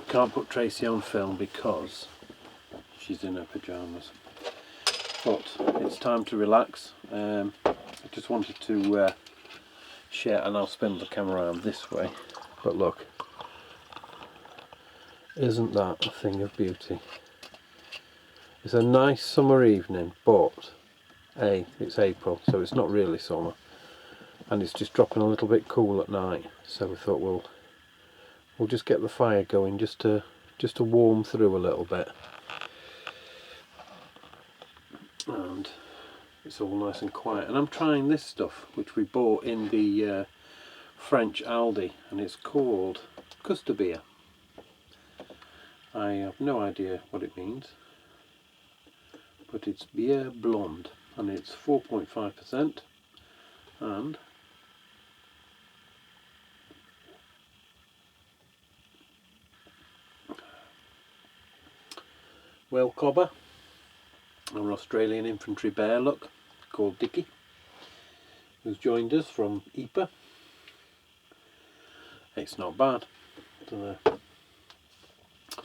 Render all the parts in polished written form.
can't put Tracy on film because she's in her pyjamas. But it's time to relax. I just wanted to share, and I'll spin the camera around this way. But look, isn't that a thing of beauty? It's a nice summer evening, but it's April, so it's not really summer, and it's just dropping a little bit cool at night. So we thought we'll just get the fire going just to warm through a little bit, and it's all nice and quiet. And I'm trying this stuff which we bought in the French Aldi, and it's called custard beer. I have no idea what it means, but it's beer blonde, and it's 4.5%, and Whale Cobber, our Australian infantry bear, look, called Dickie, who's joined us from Ypres. It's not bad. So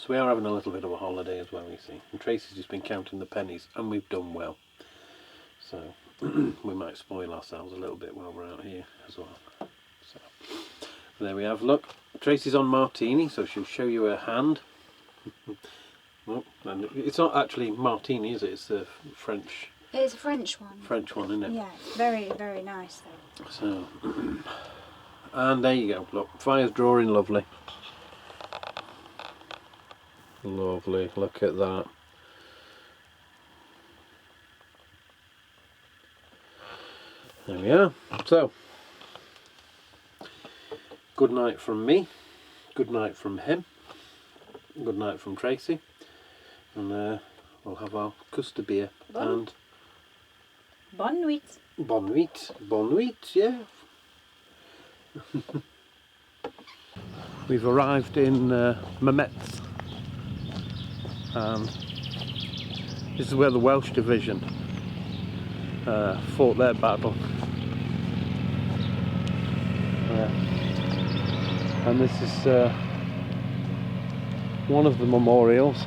we are having a little bit of a holiday as well, you see. And Tracy's just been counting the pennies, and we've done well. So we might spoil ourselves a little bit while we're out here as well. So there we have. Look, Tracy's on martini, so she'll show you her hand. Oh, and it's not actually martini, is it? It's a French. It's a French one. French one, isn't it? Yeah, it's very, very nice though. So, and there you go. Look, fire's drawing lovely. Lovely. Look at that. There we are. So, good night from me. Good night from him. Good night from Tracy. And we'll have our custard beer and Bonne nuit. Bonne nuit. Bonne nuit, yeah. We've arrived in Mammetz, and this is where the Welsh Division fought their battle. And this is one of the memorials.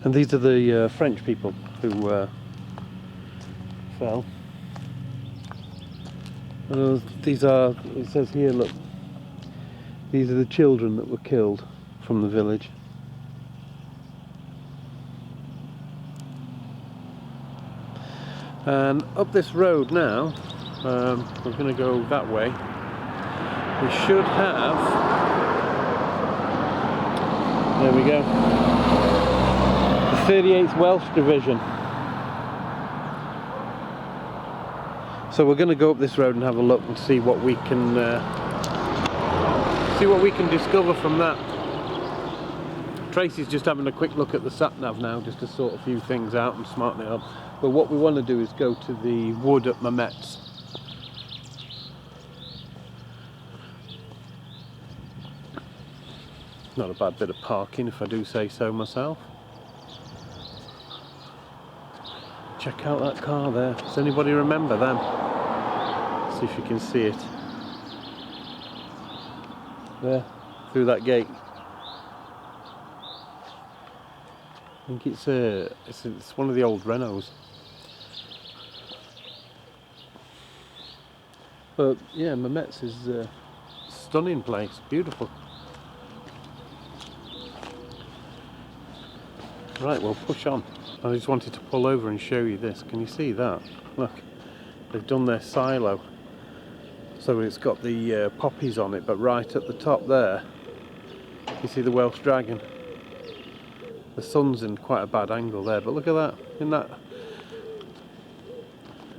And these are the French people who fell. These are, it says here, look, these are the children that were killed from the village. And up this road now, we're going to go that way. We should have, there we go, the 38th Welsh Division. So we're going to go up this road and have a look and see what we can discover from that. Tracy's just having a quick look at the sat-nav now, just to sort a few things out and smarten it up. But what we want to do is go to the wood at Mammetz. Not a bad bit of parking, if I do say so myself. Check out that car there. Does anybody remember them? See if you can see it. There, through that gate. I think it's one of the old Renaults. But yeah, Mammetz is a stunning place, beautiful. Right, we'll push on. I just wanted to pull over and show you this. Can you see that? Look, they've done their silo. So it's got the poppies on it, but right at the top there, you see the Welsh dragon. The sun's in quite a bad angle there, but look at that. Isn't that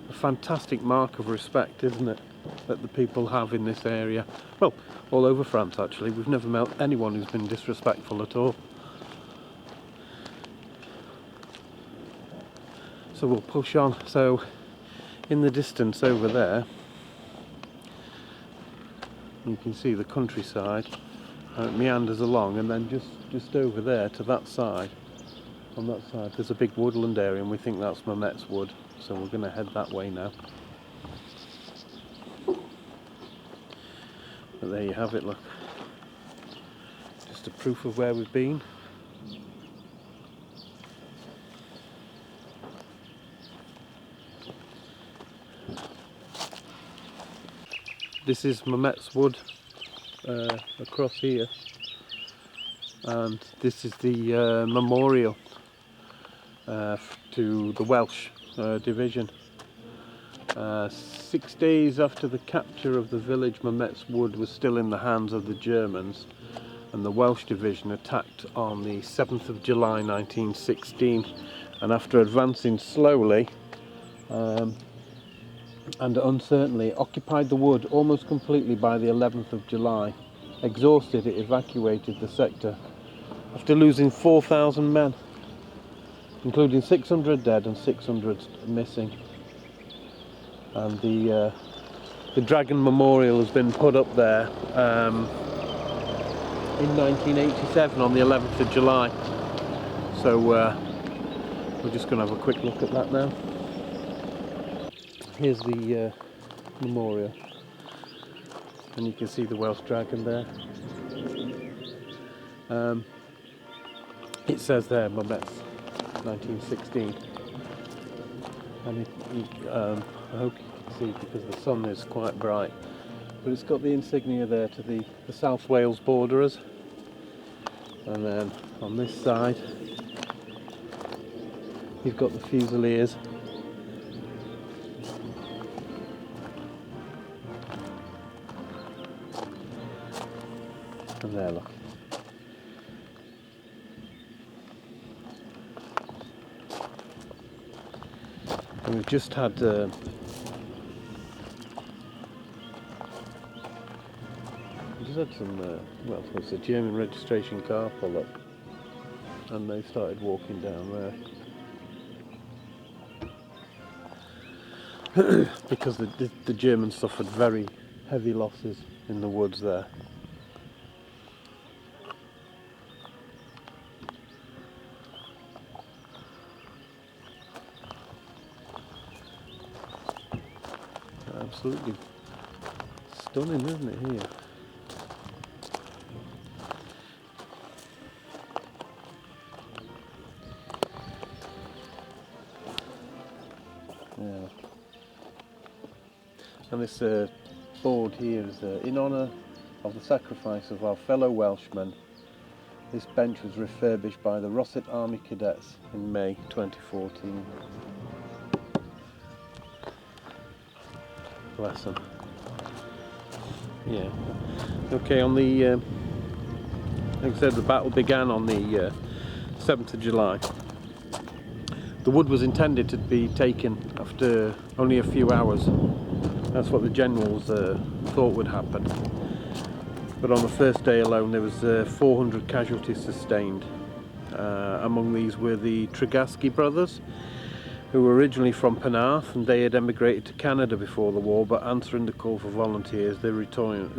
a fantastic mark of respect, isn't it, that the people have in this area? Well, all over France actually. We've never met anyone who's been disrespectful at all. So we'll push on. So in the distance over there, You can see the countryside, it meanders along, and then just over there to that side, on that side, there's a big woodland area, and we think that's Mammetz Wood, so we're going to head that way now. But there you have it, look. Just a proof of where we've been. This is Mammetz Wood across here, and this is the memorial to the Welsh division. 6 days after the capture of the village, Mammetz Wood was still in the hands of the Germans, and the Welsh division attacked on the 7th of July 1916, and after advancing slowly and uncertainly, occupied the wood almost completely by the 11th of July. Exhausted, it evacuated the sector after losing 4,000 men, including 600 dead and 600 missing. And the Dragon Memorial has been put up there in 1987 on the 11th of July. So we're just going to have a quick look at that now. Here's the memorial, and you can see the Welsh dragon there. It says there Mammetz 1916, and I hope you can see because the sun is quite bright, but it's got the insignia there to the South Wales borderers, and then on this side you've got the Fusiliers. And there, look. And we've just had some well, it's a German registration car pull up, and they started walking down there because the Germans suffered very heavy losses in the woods there. Absolutely stunning, isn't it, here? Yeah. And this board here is in honour of the sacrifice of our fellow Welshmen. This bench was refurbished by the Russet Army Cadets in May 2014. Bless them. Yeah. Okay, on the like I said, the battle began on the 7th of July. The wood was intended to be taken after only a few hours. That's what the generals thought would happen. But on the first day alone there was 400 casualties sustained. Among these were the Tregaski brothers, who were originally from Penarth, and they had emigrated to Canada before the war, but answering the call for volunteers, they returned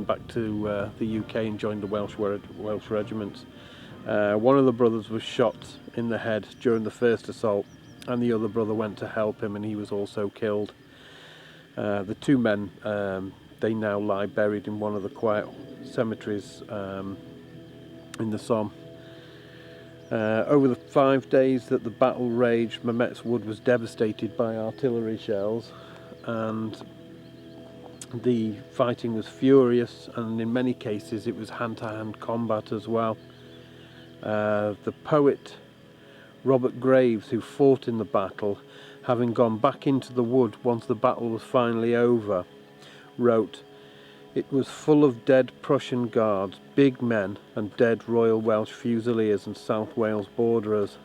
back to the UK and joined the Welsh regiments. One of the brothers was shot in the head during the first assault, and the other brother went to help him, and he was also killed. The two men, they now lie buried in one of the quiet cemeteries in the Somme. Over the 5 days that the battle raged, Mammetz Wood was devastated by artillery shells, and the fighting was furious, and in many cases it was hand-to-hand combat as well. The poet Robert Graves, who fought in the battle, having gone back into the wood once the battle was finally over, wrote, "It was full of dead Prussian guards, big men, and dead Royal Welsh Fusiliers and South Wales borderers.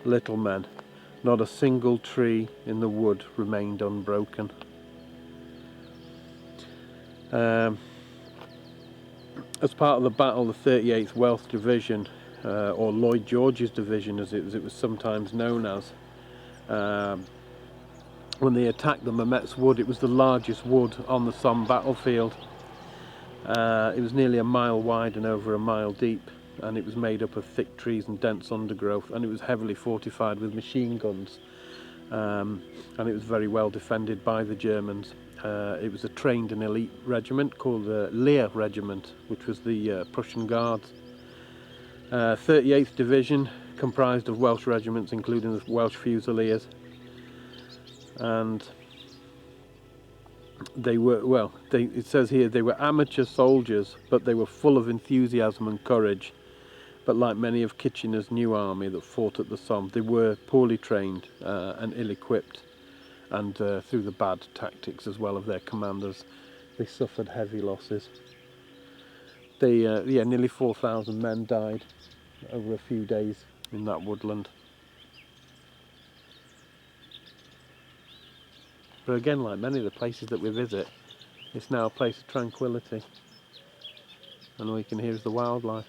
Little men. Not a single tree in the wood remained unbroken." As part of the battle, the 38th Welsh Division, or Lloyd George's Division as it was sometimes known as, when they attacked the Mammetz Wood, it was the largest wood on the Somme battlefield. It was nearly a mile wide and over a mile deep, and it was made up of thick trees and dense undergrowth, and it was heavily fortified with machine guns, and it was very well defended by the Germans. It was a trained and elite regiment called the Lehr Regiment, which was the Prussian Guards. 38th Division comprised of Welsh regiments, including the Welsh Fusiliers, and they were, well, it says here they were amateur soldiers, but they were full of enthusiasm and courage. But like many of Kitchener's new army that fought at the Somme, they were poorly trained and ill-equipped, and through the bad tactics as well of their commanders, they suffered heavy losses. Nearly 4,000 men died over a few days in that woodland. But again, like many of the places that we visit, it's now a place of tranquility, and all you can hear is the wildlife.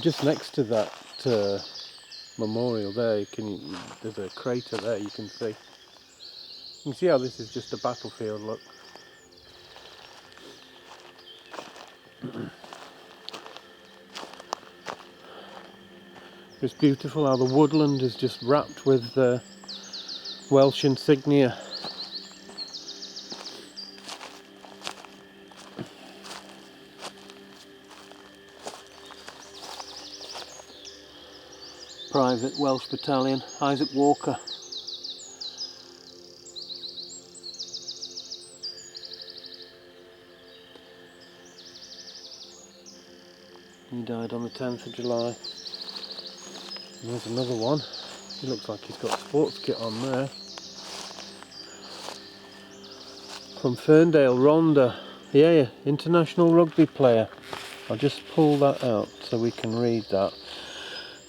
Just next to that memorial there, there's a crater there you can see. You can see how this is just a battlefield, look. It's beautiful how the woodland is just wrapped with Welsh insignia. Private Welsh Battalion, Isaac Walker. He died on the 10th of July. And there's another one. He looks like he's got a sports kit on there. from Ferndale, Rhondda. Yeah, international rugby player. I'll just pull that out so we can read that.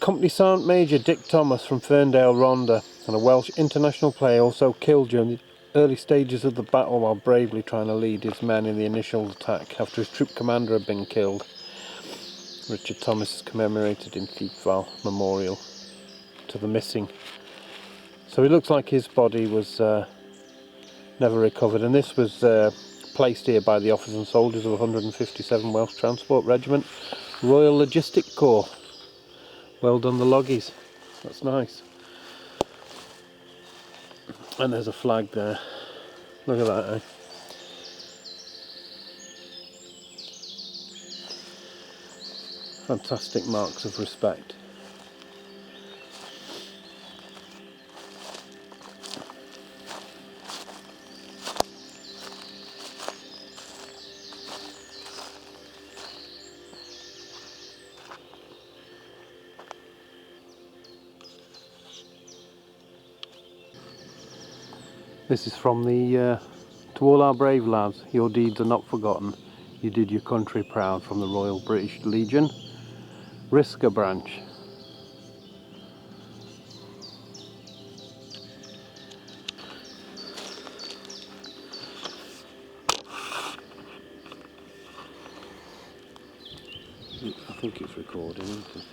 Company Sergeant Major Dick Thomas from Ferndale, Rhondda, and a Welsh international player, also killed during the early stages of the battle while bravely trying to lead his men in the initial attack after his troop commander had been killed. Richard Thomas is commemorated in Thiepval Memorial to the missing. So it looks like his body was never recovered, and this was placed here by the officers and soldiers of 157 Welsh Transport Regiment, Royal Logistic Corps. Well done the loggies, that's nice. And there's a flag there, look at that, eh? Fantastic marks of respect. This is from the to all our brave lads, your deeds are not forgotten. You did your country proud, from the Royal British Legion, Risker branch. I think it's recording, isn't it?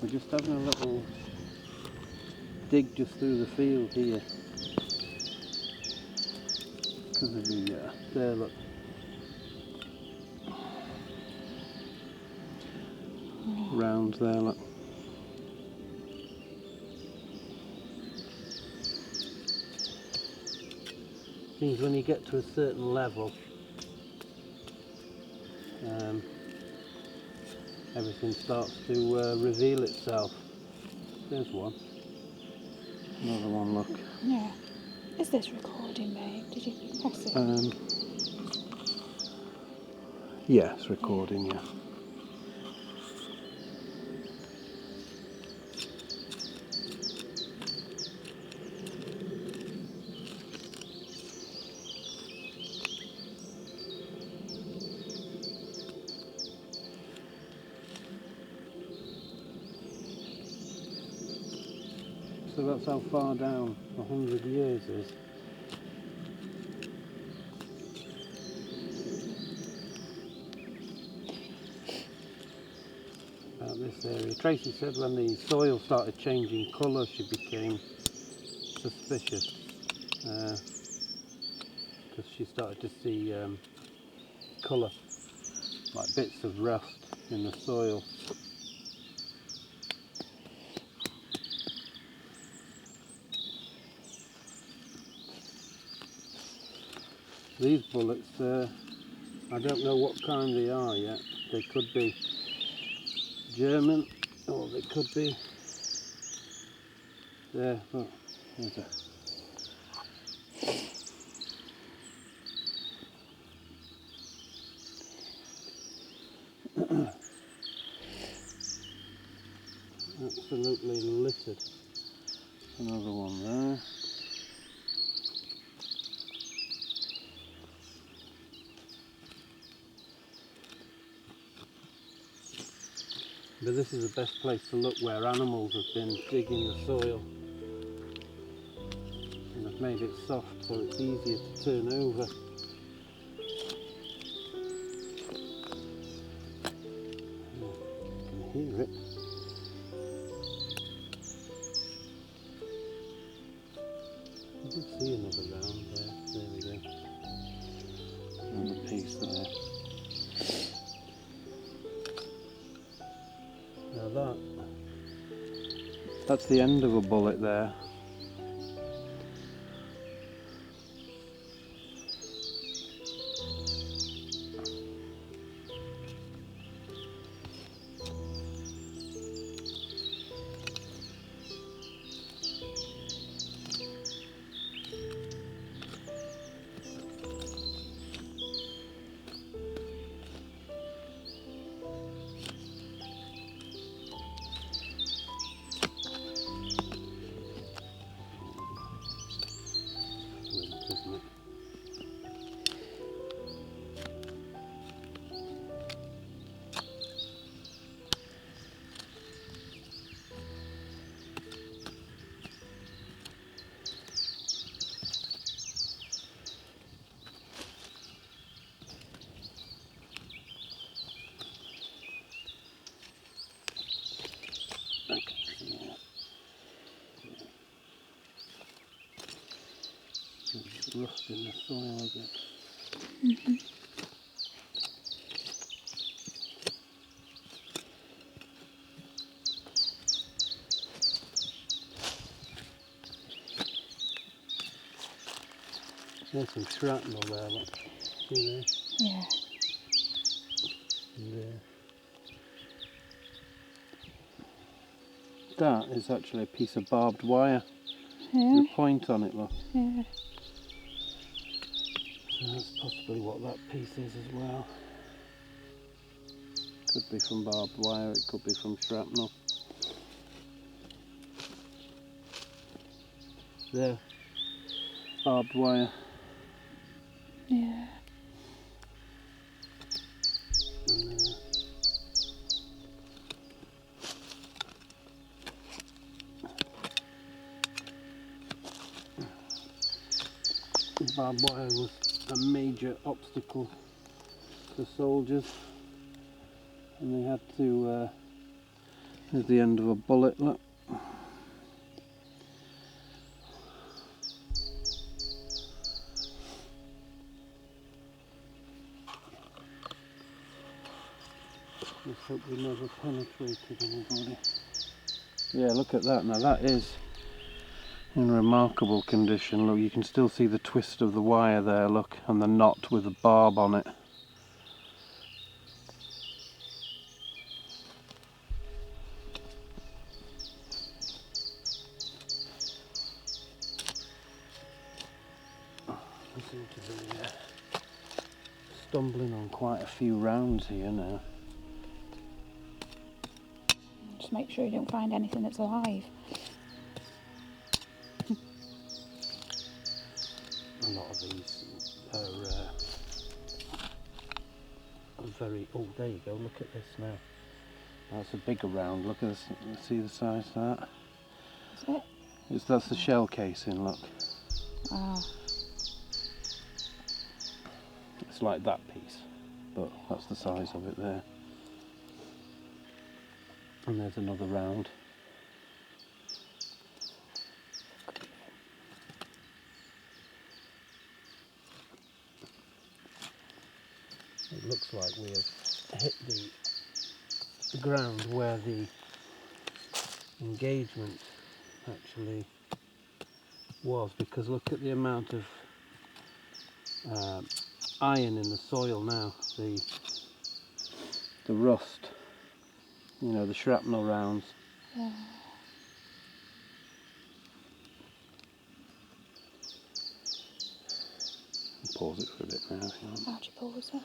We're just having a little dig just through the field here. Because of the, there look. Round there look. Means when you get to a certain level, everything starts to reveal itself. There's one. Another one, look. Yeah. Is this recording, babe? Did you press it? Yeah, it's recording, yeah. So that's how far down 100 years is. About this area. Tracy said when the soil started changing colour she became suspicious because she started to see colour, like bits of rust in the soil. These bullets, I don't know what kind they are yet. They could be German, or they could be there. Oh, there's a. Absolutely littered. Another one there. But this is the best place to look, where animals have been digging the soil. And I've made it soft so it's easier to turn over. You can hear it. I did see another round there. There we go. Another piece there. Now that's the end of a bullet there. rust in the soil again. Mm-hmm. There's some shrapnel there, look. See there? Yeah. And there. That is actually a piece of barbed wire. Yeah. There's a point on it, look. Yeah. So that's possibly what that piece is as well. Could be from barbed wire, it could be from shrapnel. There. Barbed wire. Yeah. And barbed wire was a major obstacle for soldiers, and they had to, there's the end of a bullet, look. Let's hope we never penetrated anybody. Yeah, look at that. Now that is in remarkable condition. Look, you can still see the twist of the wire there, look, and the knot with the barb on it. We seem to be stumbling on quite a few rounds here now. Just make sure you don't find anything that's alive. A lot of these are very... Oh, there you go, look at this now. That's a bigger round, look at this, see the size of that? Is it? That's the shell casing, look. Ah. It's like that piece, but that's the size of it there. And there's another round. It looks like we have hit the ground where the engagement actually was, because look at the amount of iron in the soil now, the rust, you know, the shrapnel rounds. Yeah. Pause it for a bit now if you want. How'd you pause it?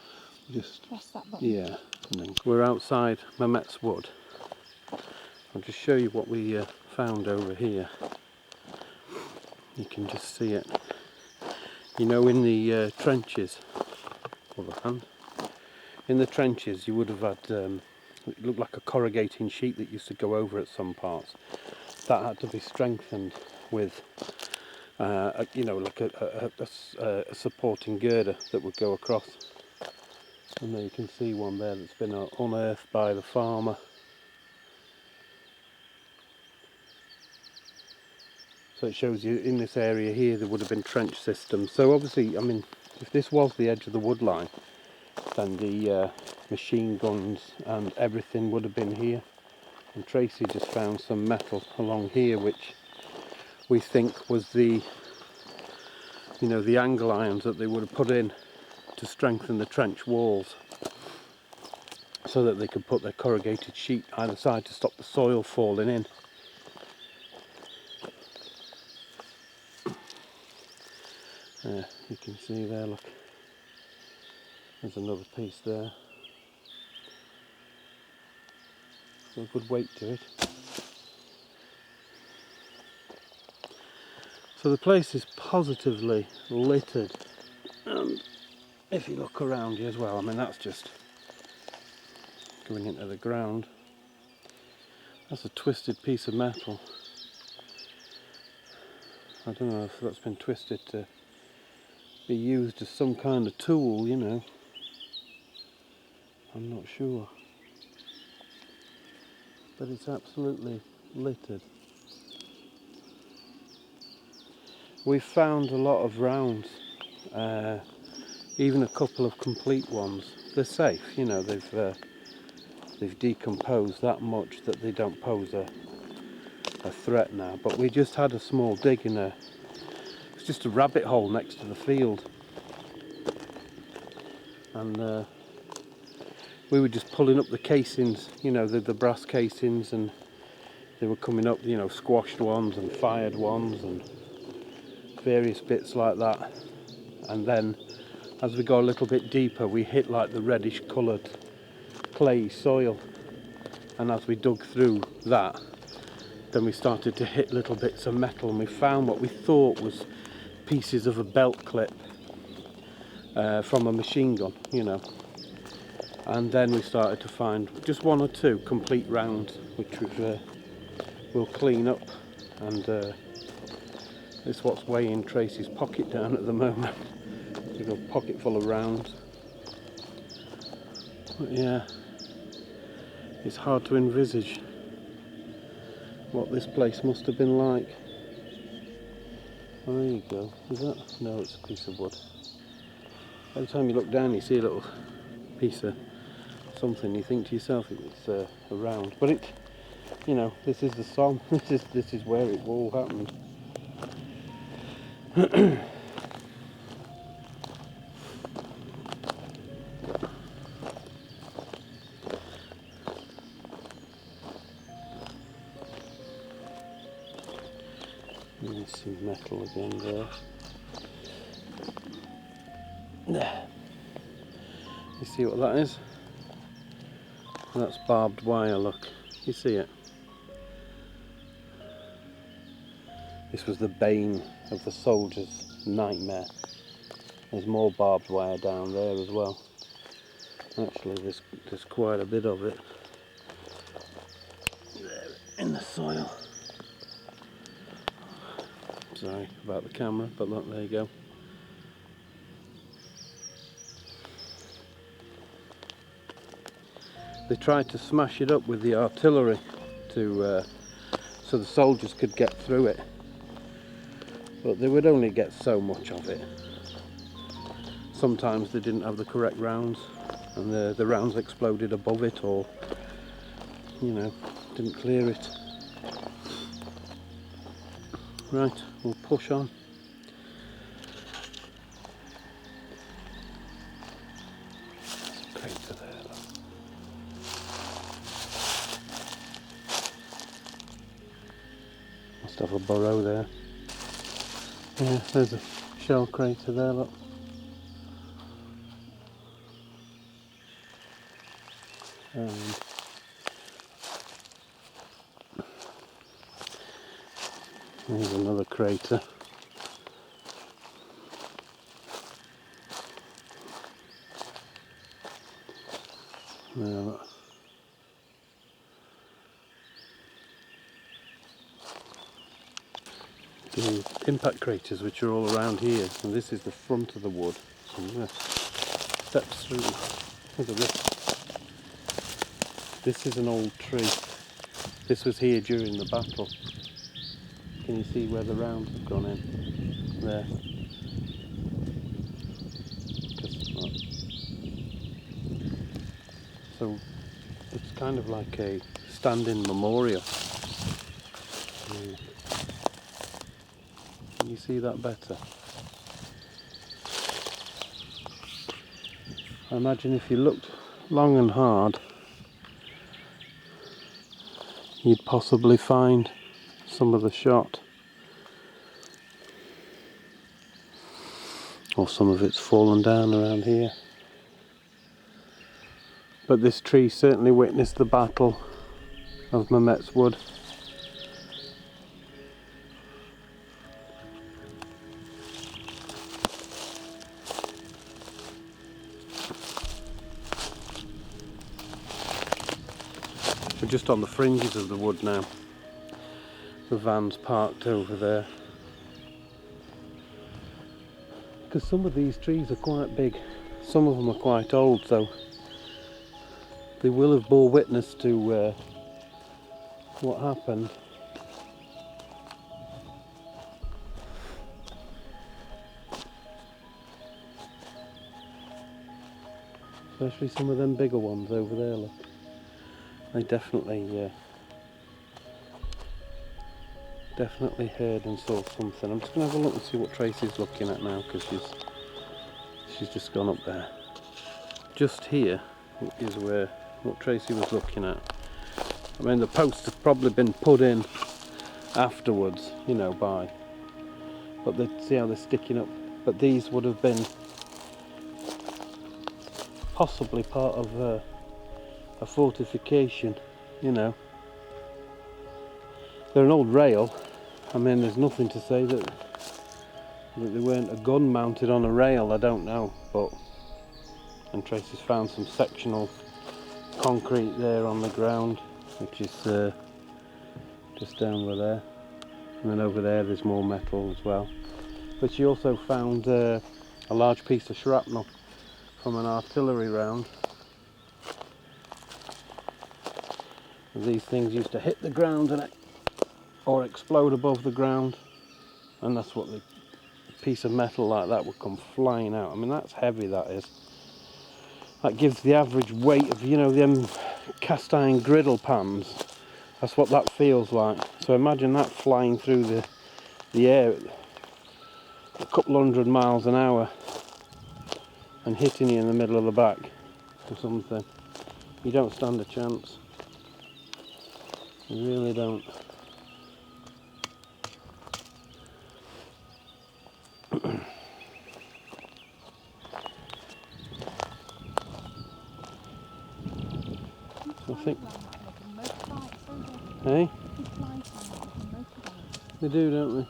Just, Press that button. yeah. And then we're outside Mammetz Wood. I'll just show you what we found over here. You can just see it. You know, in the trenches, in the trenches you would have had, it looked like a corrugating sheet that used to go over at some parts. That had to be strengthened with, you know, like a supporting girder that would go across. And there you can see one there that's been unearthed by the farmer. So it shows you in this area here there would have been trench systems. So obviously, I mean, if this was the edge of the wood line, then the machine guns and everything would have been here. And Tracy just found some metal along here, which we think was the, you know, the angle irons that they would have put in to strengthen the trench walls, so that they could put their corrugated sheet either side to stop the soil falling in. You can see there, look, there's another piece there. So a good weight to it. So the place is positively littered, and if you look around you as well, I mean, that's just going into the ground. That's a twisted piece of metal. I don't know if that's been twisted to be used as some kind of tool, you know. I'm not sure. But it's absolutely littered. We've found a lot of rounds even a couple of complete ones. They're safe, you know, they've decomposed that much that they don't pose a threat now. But we just had a small dig in it's just a rabbit hole next to the field, and we were just pulling up the casings, you know, the brass casings, and they were coming up, you know, squashed ones and fired ones and various bits like that. And then as we go a little bit deeper, we hit like the reddish coloured clay soil, and as we dug through that, then we started to hit little bits of metal, and we found what we thought was pieces of a belt clip from a machine gun, you know. And then we started to find just one or two complete rounds, which we'll clean up, and it's what's weighing Tracy's pocket down at the moment. We've got a pocket full of rounds. But yeah, it's hard to envisage what this place must have been like. Oh, there you go. Is that? No, it's a piece of wood. Every time you look down, you see a little piece of something. You think to yourself, it's a round. But it, you know, this is the Somme. This is where it all happened. There's some metal again there. There. You see what that is? That's barbed wire, look. You see it? This was the bane of the soldier's nightmare. There's more barbed wire down there as well. Actually, there's quite a bit of it there in the soil. Sorry about the camera, but look, there you go. They tried to smash it up with the artillery so the soldiers could get through it, but they would only get so much of it. Sometimes they didn't have the correct rounds, and the rounds exploded above it, or, you know, didn't clear it. Right, we'll push on. There's a crater there. Must have a burrow there. Yeah, there's a shell crater there, look. There's another crater. There, look. The impact craters which are all around here, and this is the front of the wood. So I'm going to step through. Look at this. This is an old tree. This was here during the battle. Can you see where the rounds have gone in? There. Just like. So it's kind of like a standing memorial. Can you see that better? I imagine if you looked long and hard, you'd possibly find some of the shot, or some of it's fallen down around here. But this tree certainly witnessed the Battle of Mammetz Wood. We're just on the fringes of the wood now. The van's parked over there. Because some of these trees are quite big, some of them are quite old, so they will have bore witness to what happened. Especially some of them bigger ones over there, look. They definitely heard and saw something. I'm just going to have a look and see what Tracy's looking at now, because she's just gone up there. Just here is where what Tracy was looking at. I mean, the posts have probably been put in afterwards, you know, but they see how they're sticking up. But these would have been possibly part of a fortification, you know. They're an old rail. I mean, there's nothing to say that they weren't a gun mounted on a rail. I don't know, but and Tracy's found some sectional concrete there on the ground, which is just down there, and then over there's more metal as well. But she also found a large piece of shrapnel from an artillery round. These things used to hit the ground or explode above the ground, and that's what the piece of metal like that would come flying out. I mean, that's heavy, that is. That gives the average weight of, you know, them cast iron griddle pans. That's what that feels like. So imagine that flying through the air at a couple 100 miles an hour and hitting you in the middle of the back or something. You don't stand a chance. You really don't. So I think, hey? They do, don't they?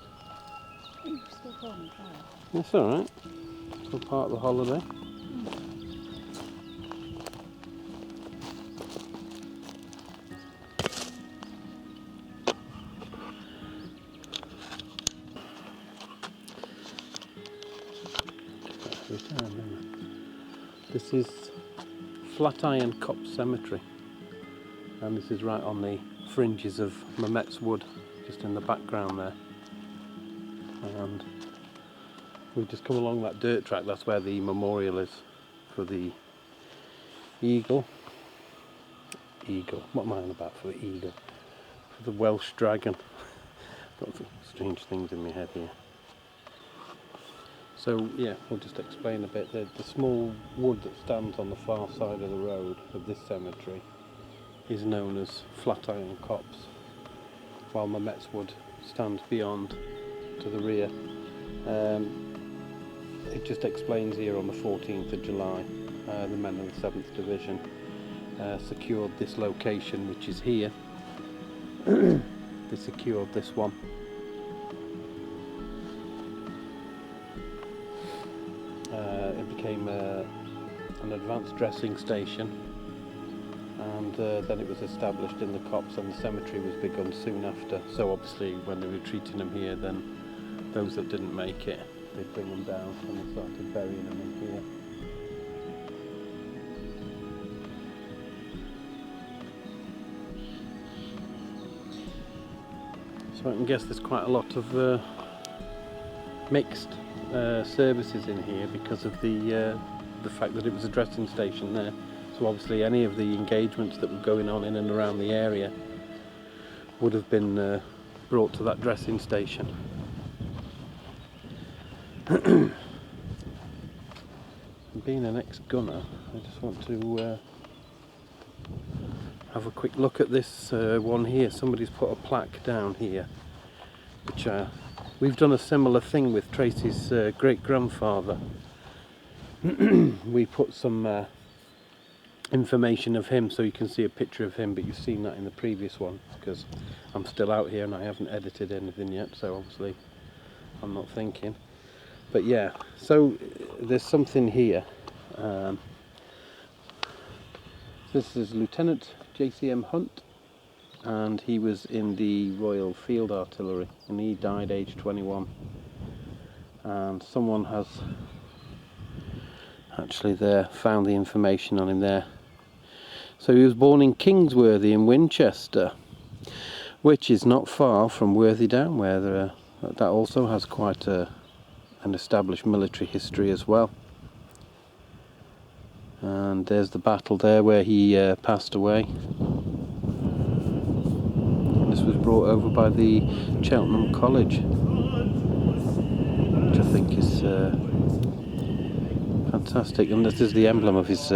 That's alright. It's all part of the holiday. This is Flatiron Copse Cemetery, and this is right on the fringes of Mammetz Wood, just in the background there. And we've just come along that dirt track. That's where the memorial is for the eagle. What am I on about for the eagle? For the Welsh dragon. Got some strange things in my head here. So yeah, we'll just explain a bit. The small wood that stands on the far side of the road of this cemetery is known as Flatiron Copse, while Mammetz Wood stands beyond to the rear. It just explains here on the 14th of July, the men of the 7th Division secured this location, which is here. They secured this one. It became an advanced dressing station, and then it was established in the copse, and the cemetery was begun soon after. So obviously when they were treating them here, then those that didn't make it, they'd bring them down and they started burying them in here. So I can guess there's quite a lot of mixed services in here because of the fact that it was a dressing station there. So obviously any of the engagements that were going on in and around the area would have been brought to that dressing station. Being an ex-gunner, I just want to have a quick look at this one here. Somebody's put a plaque down here, which we've done a similar thing with Tracy's great-grandfather. We put some information of him so you can see a picture of him, but you've seen that in the previous one because I'm still out here and I haven't edited anything yet, so obviously I'm not thinking. But yeah, so there's something here. This is Lieutenant JCM Hunt, and he was in the Royal Field Artillery and he died aged 21. And someone has actually there found the information on him there. So he was born in Kingsworthy in Winchester, which is not far from Worthy Down, where that also has quite an established military history as well. And there's the battle there where he passed away. This was brought over by the Cheltenham College, which I think is fantastic. And this is the emblem of his